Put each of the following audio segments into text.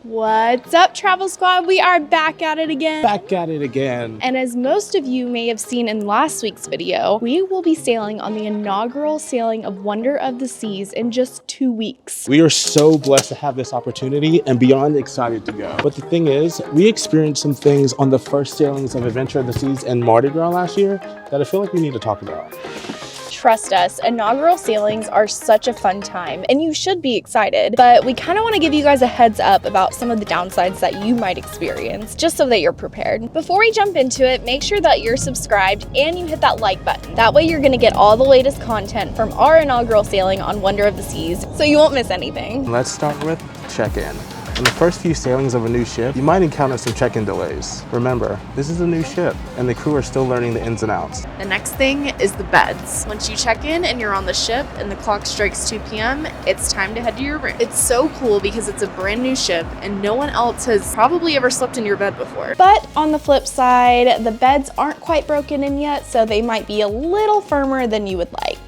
What's up, Travel Squad? We are back at it again. Back at it again. And as most of you may have seen in last week's video, we will be sailing on the inaugural sailing of Wonder of the Seas in just 2 weeks. We are so blessed to have this opportunity and beyond excited to go. But the thing is, we experienced some things on the first sailings of Adventure of the Seas and Mardi Gras last year that I feel like we need to talk about. Trust us, inaugural sailings are such a fun time and you should be excited, but we kind of want to give you guys a heads up about some of the downsides that you might experience, just so that you're prepared. Before we jump into it, make sure that you're subscribed and you hit that like button. That way you're going to get all the latest content from our inaugural sailing on Wonder of the Seas, so you won't miss anything. Let's start with check-in. On the first few sailings of a new ship, you might encounter some check-in delays. Remember, this is a new ship and the crew are still learning the ins and outs. The next thing is the beds. Once you check in and you're on the ship and the clock strikes 2 p.m., it's time to head to your room. It's so cool because it's a brand new ship and no one else has probably ever slept in your bed before. But on the flip side, the beds aren't quite broken in yet, so they might be a little firmer than you would like.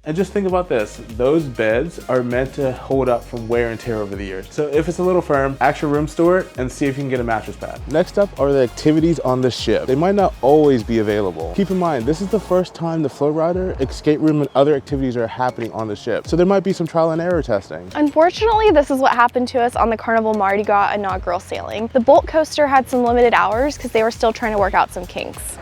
And just think about this, those beds are meant to hold up from wear and tear over the years. So if it's a little firm, ask your room steward and see if you can get a mattress pad. Next up are the activities on the ship. They might not always be available. Keep in mind, this is the first time the flow rider, escape room, and other activities are happening on the ship. So there might be some trial and error testing. Unfortunately, this is what happened to us on the Carnival Mardi Gras inaugural sailing. The Bolt coaster had some limited hours because they were still trying to work out some kinks.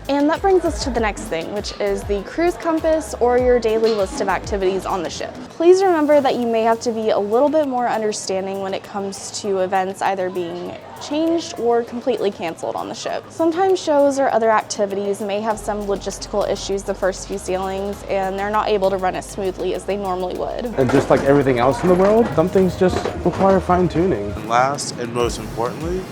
And that brings us to the next thing, which is the cruise compass or your daily list of activities on the ship. Please remember that you may have to be a little bit more understanding when it comes to events either being changed or completely canceled on the ship. Sometimes shows or other activities may have some logistical issues the first few sailings and they're not able to run as smoothly as they normally would. And just like everything else in the world, some things just require fine-tuning. And last and most importantly,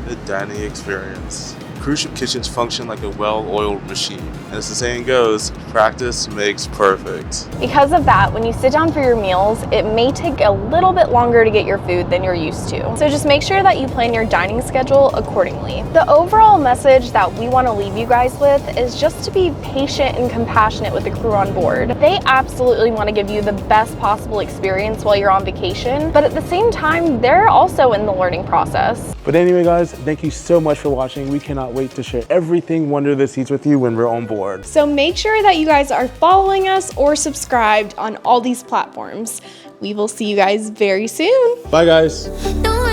the dining experience. Cruise ship kitchens function like a well-oiled machine. And as the saying goes, practice makes perfect. Because of that, when you sit down for your meals, it may take a little bit longer to get your food than you're used to. So just make sure that you plan your dining schedule accordingly. The overall message that we want to leave you guys with is just to be patient and compassionate with the crew on board. They absolutely want to give you the best possible experience while you're on vacation, but at the same time, they're also in the learning process. But anyway, guys, thank you so much for watching. We cannot wait to share everything Wonder of the Seas with you when we're on board. So make sure that you guys are following us or subscribed on all these platforms. We will see you guys very soon. Bye, guys. Don't